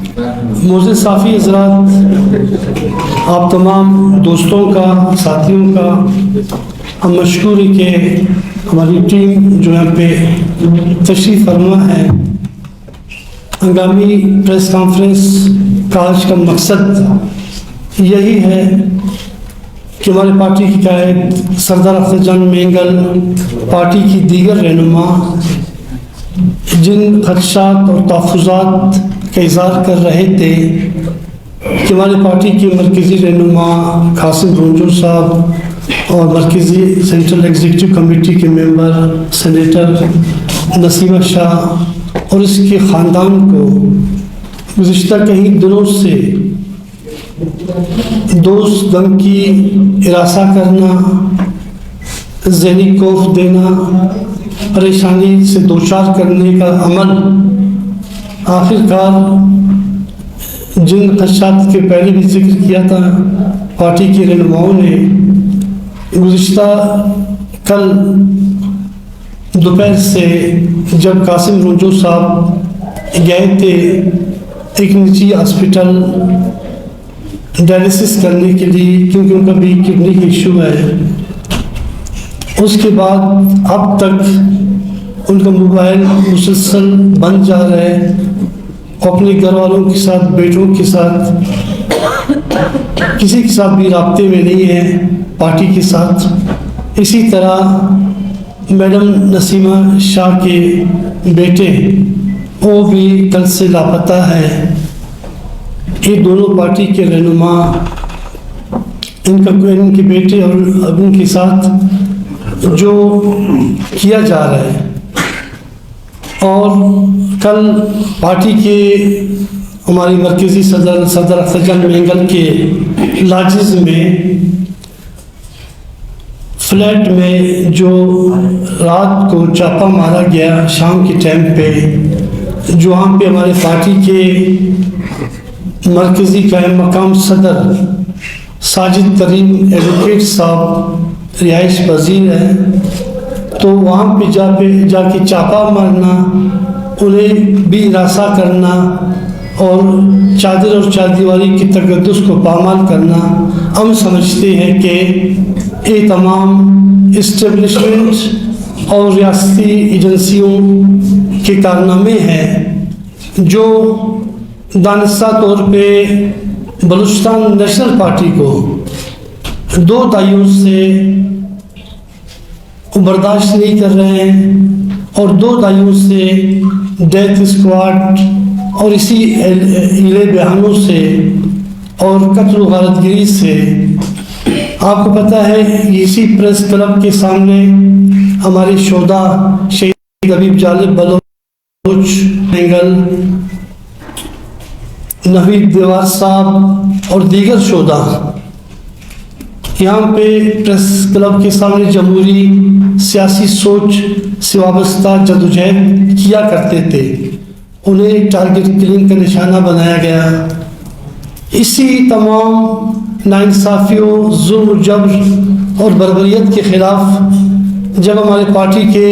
معزز صافی حضرات، آپ تمام دوستوں کا، ساتھیوں کا ہم مشکور ہیں کہ ہماری ٹیم جو یہاں پہ تشریف فرما ہے۔ ہنگامی پریس کانفرنس کا آج کا مقصد یہی ہے کہ ہماری پارٹی کی قائد سردار اختر جان مینگل، پارٹی کی دیگر رہنما جن خدشات اور تحفظات کا اظہار کر رہے تھے کہ ہماری پارٹی کے مرکزی رہنما قاسم رونجو صاحب اور مرکزی سینٹرل ایگزیکٹو کمیٹی کے ممبر سینیٹر نسیمہ شاہ اور اس کے خاندان کو گزشتہ کئی دنوں سے دوست غم کی ہراساں کرنا، ذہنی خوف دینا، پریشانی سے دوچار کرنے کا عمل آخر کار جن خدشات کے پہلے بھی ذکر کیا تھا پارٹی کے رہنماؤں نے گزشتہ کل دوپہر سے جب قاسم رونجو صاحب گئے تھے ایک نجی ہاسپٹل ڈائلسس کرنے کے لیے کیونکہ ان کا بھی کڈنی کا ایشو ہے، اس کے بعد اب تک ان کا موبائل مسلسل بند جا رہا ہے، اپنے گھر والوں کے ساتھ، بیٹوں کے ساتھ، کسی کے ساتھ بھی رابطے میں نہیں ہے، پارٹی کے ساتھ۔ اسی طرح میڈم نسیمہ شاہ کے بیٹے وہ بھی کل سے لاپتہ ہے۔ یہ دونوں پارٹی کے رہنما، ان کے بیٹے اور ان کے ساتھ جو کیا جا رہا ہے، اور کل پارٹی کے ہماری مرکزی صدر اختر جان مینگل کے لاجز میں فلیٹ میں جو رات کو چاپا مارا گیا شام کے ٹائم پہ، جو وہاں پہ ہمارے پارٹی کے مرکزی قائم مقام صدر ساجد ترین ایڈوکیٹ صاحب رہائش پذیر ہیں، تو وہاں پہ جا کے چاپا مارنا، انہیں بھی ہراساں کرنا اور چادر اور چاردیواری کی تقدس کو پامال کرنا، ہم سمجھتے ہیں کہ یہ تمام اسٹیبلشمنٹ اور ریاستی ایجنسیوں کے کارنامے ہیں جو دانستہ طور پہ بلوچستان نیشنل پارٹی کو 2 دہائیوں سے برداشت نہیں کر رہے ہیں، اور 2 دہائیوں سے ڈیتھ اسکواڈ اور اسی ہیلے بہانوں سے اور قتل و غارت گری سے۔ آپ کو پتہ ہے اسی پریس کلب کے سامنے ہمارے شہدا شہید حبیب جالب بلوچ مینگل، نوید دیوار صاحب اور دیگر شہدا یہاں پہ پریس کلب کے سامنے جمہوری سیاسی سوچ سے وابستہ جدوجہد کیا کرتے تھے، انہیں ٹارگٹ کلنگ کا نشانہ بنایا گیا۔ اسی تمام ناانصافیوں، ظلم و جبر اور بربریت کے خلاف جب ہمارے پارٹی کے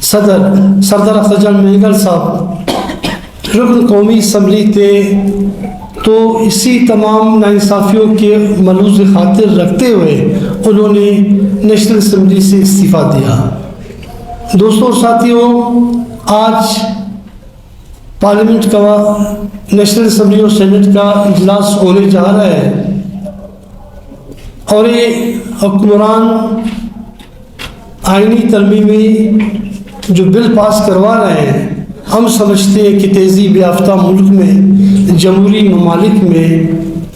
سردار اختر جان مینگل صاحب رکن قومی اسمبلی تھے، تو اسی تمام ناانصافیوں کے ملحوظ خاطر رکھتے ہوئے انہوں نے نیشنل اسمبلی سے استعفیٰ دیا۔ دوستوں اور ساتھیوں، آج پارلیمنٹ کا نیشنل اسمبلی اور سینٹ کا اجلاس ہونے جا رہا ہے، اور یہ حکمران آئینی ترمیمی جو بل پاس کروا رہے ہیں، ہم سمجھتے ہیں کہ تہذیب یافتہ ملک میں، جمہوری ممالک میں،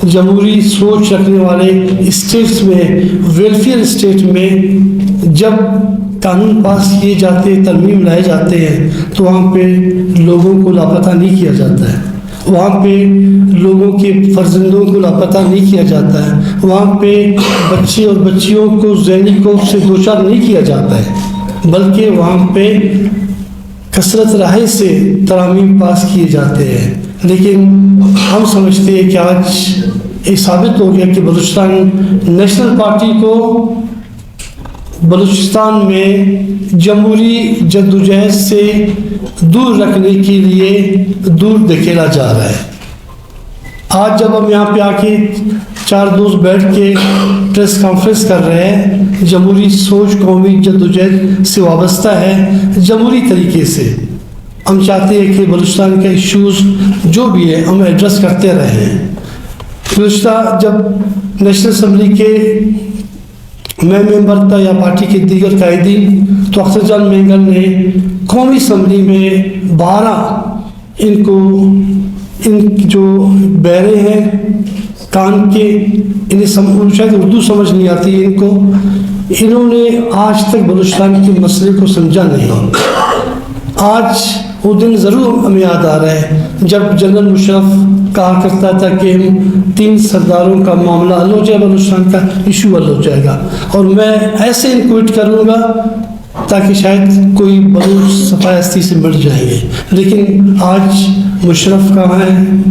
جمہوری سوچ رکھنے والے اسٹیٹس میں، ویلفیئر اسٹیٹ میں جب قانون پاس کیے جاتے، ترمیم لائے جاتے ہیں، تو وہاں پہ لوگوں کو لاپتہ نہیں کیا جاتا ہے، وہاں پہ لوگوں کے فرزندوں کو لاپتہ نہیں کیا جاتا ہے، وہاں پہ بچے اور بچیوں کو ذہنی خوف سے دوچار نہیں کیا جاتا ہے، بلکہ وہاں پہ کثرت رائے سے ترامیم پاس کیے جاتے ہیں۔ لیکن ہم سمجھتے ہیں کہ آج یہ ثابت ہو گیا کہ بلوچستان نیشنل پارٹی کو بلوچستان میں جمہوری جدوجہد سے دور رکھنے کے لیے دور دھکیلا جا رہا ہے. آج جب ہم یہاں پہ آ کے 4 دوست بیٹھ کے پریس کانفرنس کر رہے ہیں، جمہوری سوچ قومی جدوجہد سے وابستہ ہے. جمہوری طریقے سے ہم چاہتے ہیں کہ بلوچستان کے ایشوز جو بھی ہے ہم ایڈریس کرتے رہے ہیں. گزشتہ جب نیشنل اسمبلی کے میں ممبر تھا یا پارٹی کے دیگر قائدین، تو اختر جان مینگل نے قومی اسمبلی میں 12 ان جو بہرے ہیں کان کے، انہیں شاید اردو سمجھ نہیں آتی ان کو، انہوں نے آج تک بلوچستان کے مسئلے کو سمجھا نہیں. آج وہ دن ضرور ہمیں یاد آ رہا ہے جب جنرل مشرف کہا کرتا تھا کہ ہم 3 سرداروں کا معاملہ حل ہو جائے، بلوچستان کا ایشو حل ہو جائے گا، اور میں ایسے انکویٹ کروں گا تاکہ شاید کوئی بلوچ صفائے سے مٹ جائیں گے. لیکن آج مشرف کہاں ہیں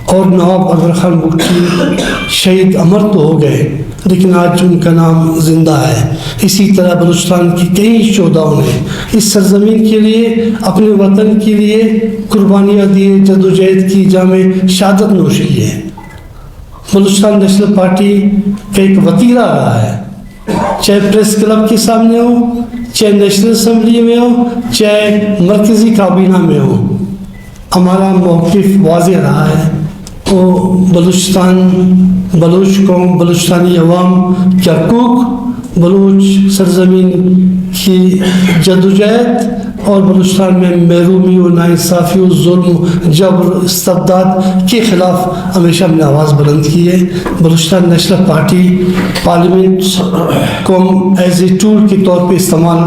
اور نواب اکبر خان بگٹی شہید امر تو ہو گئے، لیکن آج ان کا نام زندہ ہے. اسی طرح بلوچستان کی کئی شہداؤں نے اس سرزمین کے لیے، اپنے وطن کے لیے قربانیاں دی، جدوجہد کی جامع شہادت نوش کی ہے. بلوچستان نیشنل پارٹی کا ایک وتیرہ رہا ہے، چاہے پریس کلب کے سامنے ہو، چاہے نیشنل اسمبلی میں ہو، چاہے مرکزی کابینہ میں ہو. ہمارا موقف واضح رہا ہے. وہ بلوچستان، بلوچ قوم، بلوچستانی عوام کے حقوق، بلوچ سرزمین کی جدوجہد اور بلوچستان میں محرومی و ناانصافی و ظلم، جبر، استبداد کے خلاف ہمیشہ ہم نے آواز بلند کی ہے. بلوچستان نیشنل پارٹی پارلیمنٹ کو ہم ایز اے ٹول کے طور پہ استعمال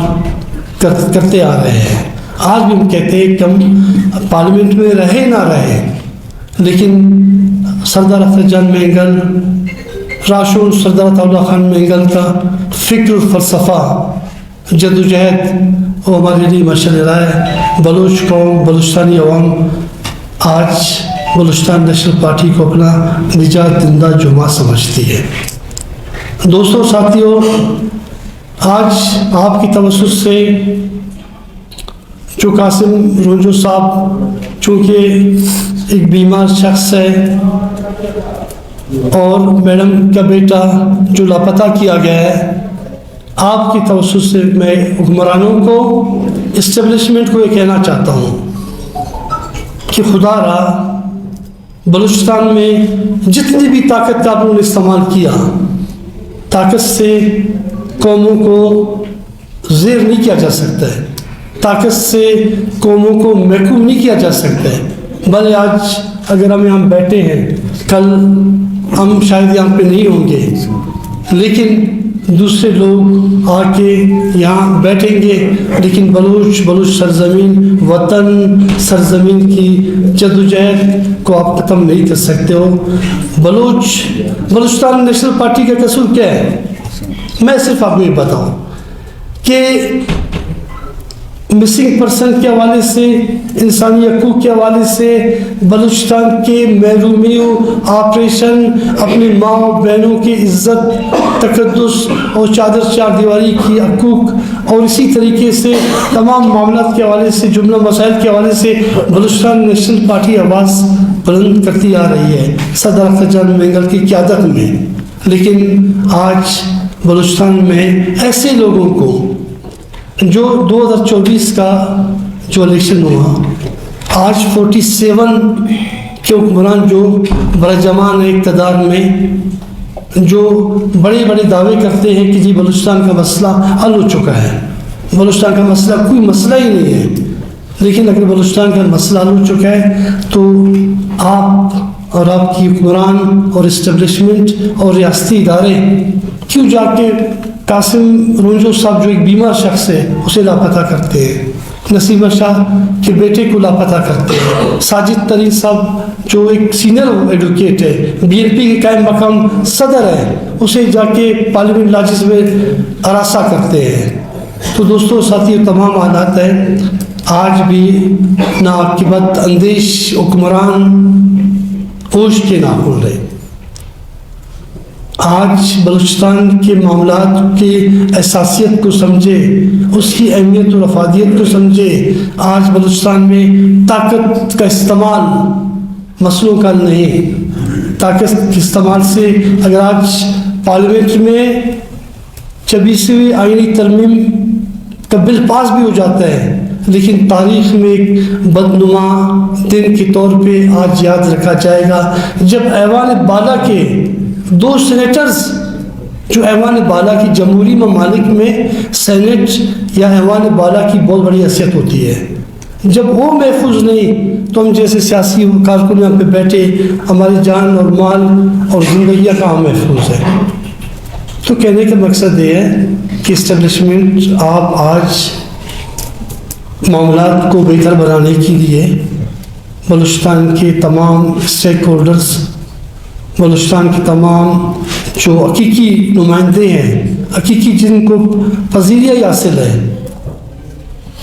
کرتے آ رہے ہیں. آج بھی ہم کہتے ہیں کہ ہم پارلیمنٹ میں رہے نہ رہے، لیکن سردار اختر جان مینگل، راشون سردار عطاءاللہ خان مینگل کا فکر فلسفہ جدوجہد وہ ہمارے لیے مشعل راہ ہے. بلوچ قوم، بلوچستانی عوام آج بلوچستان نیشنل پارٹی کو اپنا نجات دندہ جمعہ سمجھتی ہے. دوستوں، ساتھیوں، آج آپ کی توسط سے جو قاسم رنجو صاحب چونکہ ایک بیمار شخص ہے اور میڈم کا بیٹا جو لاپتہ کیا گیا ہے، آپ کی توسط سے میں حکمرانوں کو، اسٹیبلشمنٹ کو یہ کہنا چاہتا ہوں کہ خدا را بلوچستان میں جتنی بھی طاقت کا آپ نے استعمال کیا، طاقت سے قوموں کو زیر نہیں کیا جا سکتا ہے، طاقت سے قوموں کو محکوم نہیں کیا جا سکتا ہے. بھلے آج اگر ہم یہاں بیٹھے ہیں، کل ہم شاید یہاں پہ نہیں ہوں گے، لیکن دوسرے لوگ آ کے یہاں بیٹھیں گے، لیکن بلوچ سرزمین، وطن سرزمین کی جدوجہد کو آپ ختم نہیں کر سکتے ہو. بلوچستان نیشنل پارٹی کا قصور کیا ہے؟ میں صرف آپ کو یہ بتاؤں کہ مسنگ پرسن کے حوالے سے، انسانی حقوق کے حوالے سے، بلوچستان کے محرومی آپریشن، اپنی ماں و بہنوں کی عزت، تقدس اور چادر چار دیواری کی حقوق، اور اسی طریقے سے تمام معاملات کے حوالے سے، جملہ مسائل کے حوالے سے بلوچستان نیشنل پارٹی آواز بلند کرتی آ رہی ہے صدر اختر جان مینگل کی قیادت میں. لیکن آج بلوچستان میں ایسے لوگوں کو جو 2024 کا جو الیکشن ہوا، آج 47 کے حکمران جو برجمان اقتدار میں جو بڑے بڑے دعوے کرتے ہیں کہ جی بلوچستان کا مسئلہ حل ہو چکا ہے، بلوچستان کا مسئلہ کوئی مسئلہ ہی نہیں ہے. لیکن اگر بلوچستان کا مسئلہ حل ہو چکا ہے تو آپ اور آپ کی حکمران اور اسٹیبلشمنٹ اور ریاستی ادارے کیوں جا کے قاسم رنجو صاحب جو ایک بیمار شخص ہے اسے لاپتہ کرتے ہیں، نسیمہ شاہ کے بیٹے کو لاپتہ کرتے ہیں، ساجد ترین صاحب جو ایک سینئر ایڈوکیٹ ہے، بی این پی کے قائم مقام صدر ہے، اسے جا کے پارلیمنٹ لاجز میں ہراساں کرتے ہیں. تو دوستوں، ساتھیوں، تمام حالات ہیں. آج بھی ناعاقبت اندیش حکمران ہوش کے نہ کھل رہے. آج بلوچستان کے معاملات کی حساسیت کو سمجھے, اس کی اہمیت اور افادیت کو سمجھے. آج بلوچستان میں طاقت کا استعمال مسئلوں کا نہیں. طاقت کے استعمال سے اگر آج پارلیمنٹ میں 26ویں آئینی ترمیم کا بل پاس بھی ہو جاتا ہے, لیکن تاریخ میں ایک بدنما دن کے طور پہ آج یاد رکھا جائے گا جب ایوان بالا کے 2 سینیٹرز, جو ایوان بالا کی جمہوری ممالک میں سینٹ یا ایوان بالا کی بہت بڑی حیثیت ہوتی ہے, جب وہ محفوظ نہیں تو ہم جیسے سیاسی کارکن یہاں پہ بیٹھے ہماری جان اور مال اور زندگیاں کہاں محفوظ ہے. تو کہنے کا مقصد یہ ہے کہ اسٹیبلشمنٹ آپ آج معاملات کو بہتر بنانے کے لیے بلوچستان کے تمام اسٹیک ہولڈرز, بلوچستان کے تمام جو حقیقی نمائندے ہیں, حقیقی جن کو پذیرائی حاصل ہے,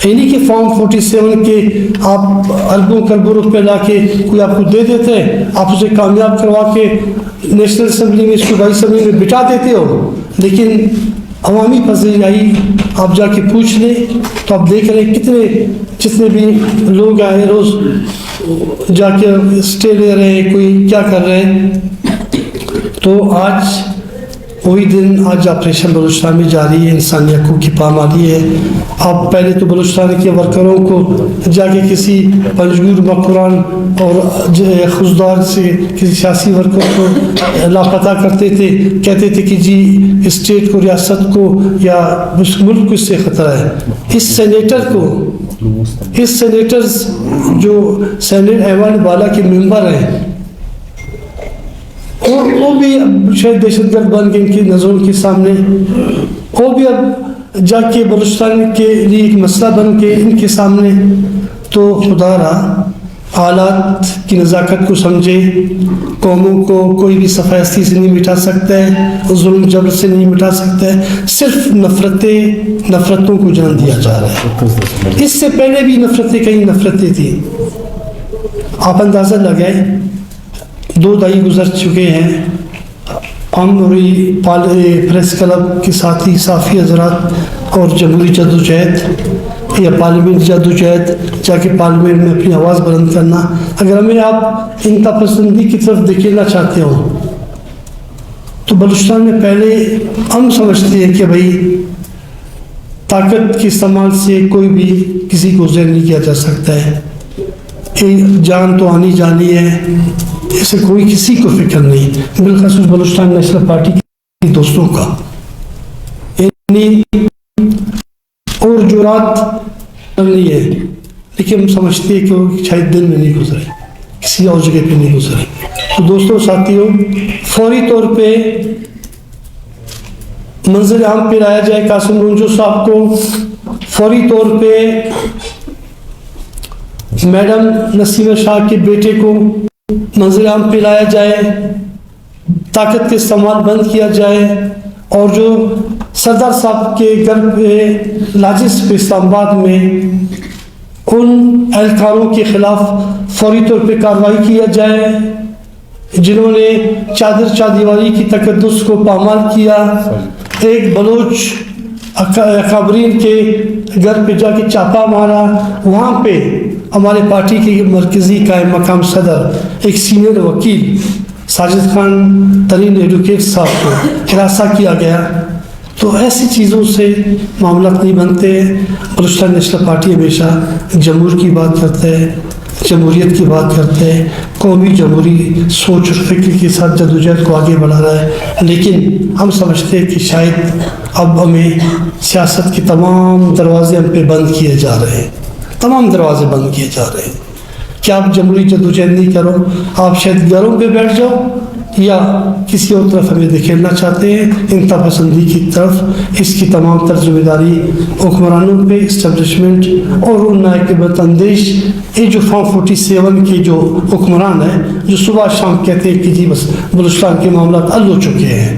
یعنی کہ فارم 47 کے آپ اربوں کربوں روپے لا کے کوئی آپ کو دے دیتے ہیں, آپ اسے کامیاب کروا کے نیشنل اسمبلی میں, صوبائی اسمبلی میں بٹھا دیتے ہو, لیکن عوامی پذیرائی آپ جا کے پوچھ لیں تو آپ دیکھ رہے ہیں جتنے بھی لوگ آئے روز جا کے اسٹے لے رہے ہیں, کوئی کیا کر رہے ہیں. تو آج وہی دن, آج آپریشن بلوچستان میں جاری ہے, انسانی حقوق کی پامالی ہے. آپ پہلے تو بلوچستان کے ورکروں کو جا کے کسی پنجگور مکران اور خزدار سے کسی سیاسی ورکر کو لاپتہ کرتے تھے, کہتے تھے کہ جی اسٹیٹ کو, ریاست کو یا اس ملک کو اس سے خطرہ ہے. اس سینیٹر کو, اس سینیٹرز جو سینیٹ ایوان بالا کے ممبر ہیں, اور وہ بھی اب شاید دہشت گرد بن کے ان کی نظروں کے سامنے, وہ بھی اب جا کے بلوچستان کے لیے ایک مسئلہ بن کے ان کے سامنے. تو خدا را حالات کی نزاکت کو سمجھے, قوموں کو کوئی بھی صفائستی سے نہیں مٹا سکتا ہے, ظلم جبر سے نہیں مٹا سکتا ہے, صرف نفرتوں کو جنم دیا جا رہا ہے. اس سے پہلے بھی کئی نفرتیں تھیں. آپ اندازہ لگائیں 2 دہائی گزر چکے ہیں, ہم پریس کلب کے ساتھی صحافی حضرات اور جمہوری جدوجہد یا پارلیمنٹ جدوجہد, جا کے پارلیمنٹ میں اپنی آواز بلند کرنا, اگر ہمیں آپ انتہا پسندی کی طرف دھکیلنا چاہتے ہو تو بلوچستان میں پہلے ہم سمجھتے ہیں کہ بھائی طاقت کے استعمال سے کوئی بھی کسی کو زیر نہیں کیا جا سکتا ہے, جان تو آنی جانی ہے, اسے کوئی کسی کو فکر نہیں, بالخصوص بلوچستان نیشنل پارٹی کے دوستوں کا. یعنی اور جرات نہیں ہے, لیکن ہم سمجھتے ہیں کہ وہ شاید دل میں نہیں گزرے, کسی اور جگہ پہ نہیں گزرے. تو دوستوں ساتھیوں, فوری طور پہ منظر عام پہ لایا جائے قاسم رنجو صاحب کو, فوری طور پہ میڈم نسیمہ شاہ کے بیٹے کو منظر عام پہ لایا جائے, طاقت کے استعمال بند کیا جائے, اور جو سردار صاحب کے گھر پہ لاجس پہ اسلام آباد میں ان اہلکاروں کے خلاف فوری طور پہ کارروائی کیا جائے جنہوں نے چادر چادیواری کی تقدس کو پامال کیا. ایک بلوچ اکابرین کے گھر پہ جا کے چھاپا مارا, وہاں پہ ہمارے پارٹی کے مرکزی قائم مقام صدر ایک سینئر وکیل ساجد خان ترین ایڈوکیٹ صاحب کو ہراساں کیا گیا. تو ایسی چیزوں سے معاملات نہیں بنتے. بلوچستان نیشنل پارٹی ہمیشہ جمہور کی بات کرتا ہے, جمہوریت کی بات کرتے ہیں, قومی جمہوری سوچ اور فکر کے ساتھ جدوجہد کو آگے بڑھا رہا ہے. لیکن ہم سمجھتے ہیں کہ شاید اب ہمیں سیاست کے تمام دروازے ہم پہ بند کیے جا رہے ہیں, تمام دروازے بند کیے جا رہے ہیں. کہ آپ جمہوری جدوجہد نہیں کرو, آپ شاید گھروں پہ بیٹھ جاؤ یا کسی اور طرف ہمیں دھکیلنا چاہتے ہیں, انتہا پسندی کی طرف. اس کی تمام تر ذمہ داری حکمرانوں پہ, اسٹیبلشمنٹ اور ان ناقابل اندیش یہ جو فارم 47 کے جو حکمران ہیں جو صبح شام کہتے ہیں کہ جی بس بلوچستان کے معاملات حل ہو چکے ہیں.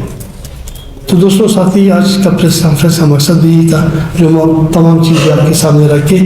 تو دوستوں ساتھی, آج کا پریس کانفرنس کا مقصد بھی یہی تھا جو تمام چیزیں آپ کے سامنے رکھ کے